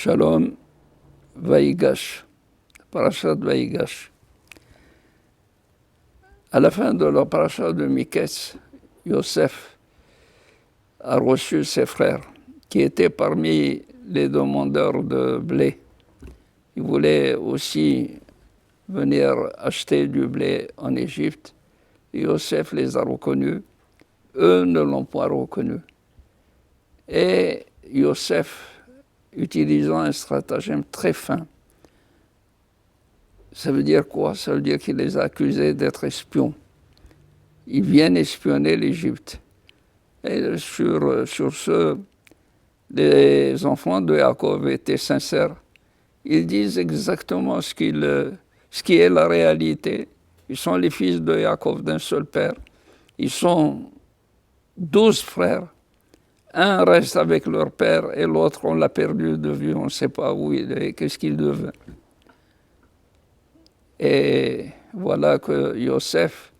Shalom, Vaïgash, Parashat Vaïgash. À la fin de la parashat de Miketz, Yosef a reçu ses frères, qui étaient parmi les demandeurs de blé. Ils voulaient aussi venir acheter du blé en Égypte. Yosef les a reconnus. Eux ne l'ont pas reconnu. Et Yosef, utilisant un stratagème très fin, ça veut dire quoi? Ça veut dire qu'il les a accusés d'être espions. Ils viennent espionner l'Égypte. Et sur ce, les enfants de Jacob étaient sincères. Ils disent exactement ce qui est la réalité. Ils sont les fils de Jacob, d'un seul père. Ils sont 12 frères. Un reste avec leur père et l'autre, on l'a perdu de vue. On ne sait pas où il est, qu'est-ce qu'il devait. Et voilà que Yosef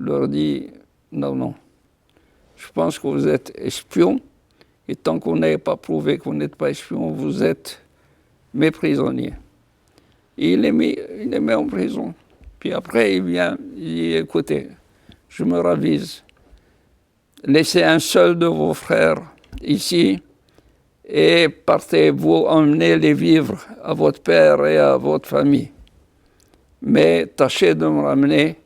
leur dit, non, je pense que vous êtes espions, et tant qu'on n'ait pas prouvé que vous n'êtes pas espions, vous êtes mes prisonniers. Et il les met en prison. Puis après, il vient, il dit, écoutez, je me ravise. Laissez un seul de vos frères ici et partez, vous emmenez les vivres à votre père et à votre famille. Mais tâchez de me ramener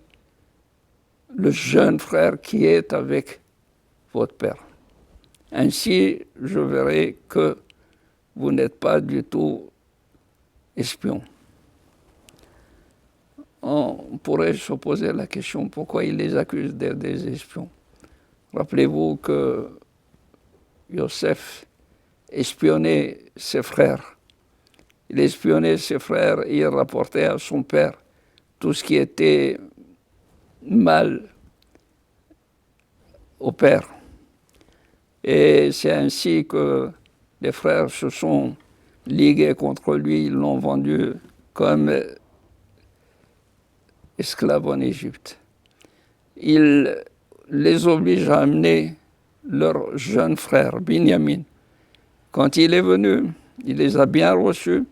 le jeune frère qui est avec votre père. Ainsi, je verrai que vous n'êtes pas du tout espion. On pourrait se poser la question pourquoi il les accuse d'être des espions. Rappelez-vous que Yosef espionnait ses frères. Il espionnait ses frères et il rapportait à son père tout ce qui était mal au père. Et c'est ainsi que les frères se sont ligués contre lui, ils l'ont vendu comme esclave en Égypte. Il les oblige à amener leur jeune frère, Binyamin. Quand il est venu, il les a bien reçus,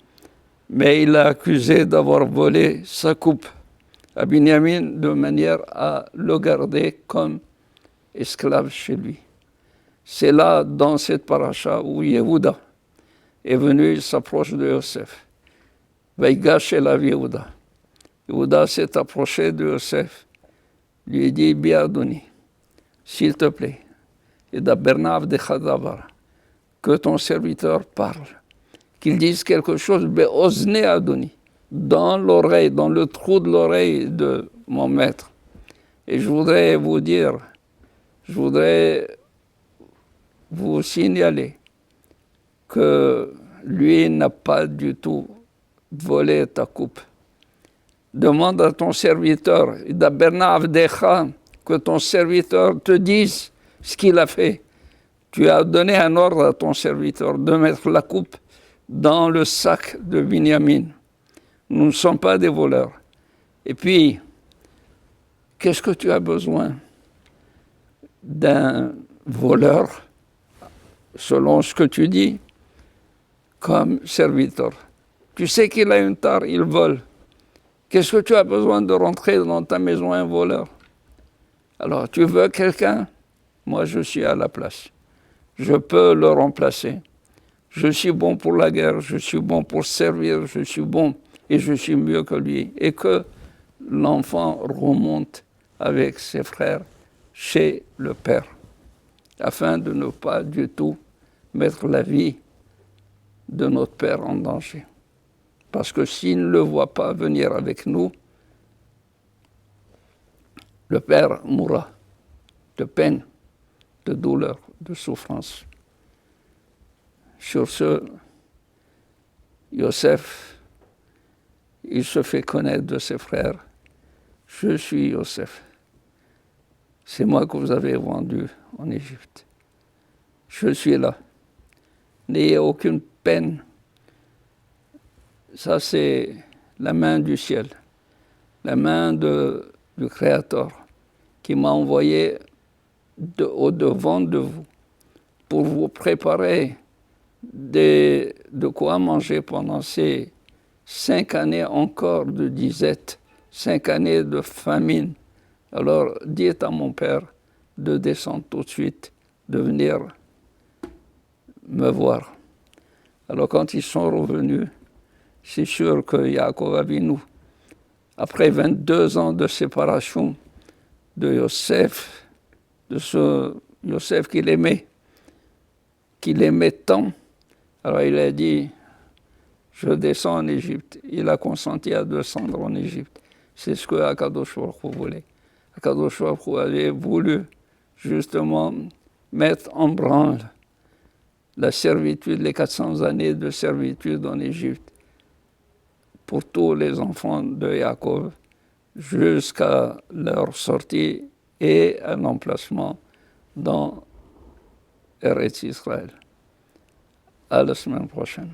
mais il l'a accusé d'avoir volé sa coupe à Binyamin de manière à le garder comme esclave chez lui. C'est là, dans cette paracha, où Yehuda est venu, il s'approche de Yosef. Vaïgash elav Yehuda. Yehuda s'est approché de Yosef, lui dit, Biadoni, s'il te plaît, et d'Abernav de Chadavar, que ton serviteur parle, qu'il dise quelque chose, Be'ozne Adoni, dans l'oreille, dans le trou de l'oreille de mon maître. Et je voudrais vous signaler que lui n'a pas du tout volé ta coupe. Demande à ton serviteur, que ton serviteur te dise ce qu'il a fait. Tu as donné un ordre à ton serviteur de mettre la coupe dans le sac de Binyamin. Nous ne sommes pas des voleurs. Et puis, qu'est-ce que tu as besoin d'un voleur, selon ce que tu dis, comme serviteur? Tu sais qu'il a une tare, il vole. Qu'est-ce que tu as besoin de rentrer dans ta maison un voleur? Alors, tu veux quelqu'un? Moi, je suis à la place. Je peux le remplacer. Je suis bon pour la guerre, je suis bon pour servir, je suis bon et je suis mieux que lui. Et que l'enfant remonte avec ses frères chez le père, afin de ne pas du tout mettre la vie de notre père en danger. Parce que s'il ne le voit pas venir avec nous, le père mourra de peine, de douleur, de souffrance. Sur ce, Yosef, il se fait connaître de ses frères. Je suis Yosef. C'est moi que vous avez vendu en Égypte. Je suis là. N'ayez aucune peine. Ça, c'est la main du ciel, la main du Créateur qui m'a envoyé au-devant de vous pour vous préparer de quoi manger pendant ces 5 années encore de disette, 5 années de famine. Alors, dites à mon père de descendre tout de suite, de venir me voir. Alors, quand ils sont revenus, c'est sûr que Yaakov Avinu, après 22 ans de séparation de Yosef, de ce Yosef qu'il aimait tant, alors il a dit, je descends en Égypte. Il a consenti à descendre en Égypte. C'est ce que Akadosh Baruch Hu voulait. Akadosh Baruch Hu avait voulu justement mettre en branle la servitude, les 400 années de servitude en Égypte pour tous les enfants de Yaakov jusqu'à leur sortie et un emplacement dans Eretz Israël. À la semaine prochaine.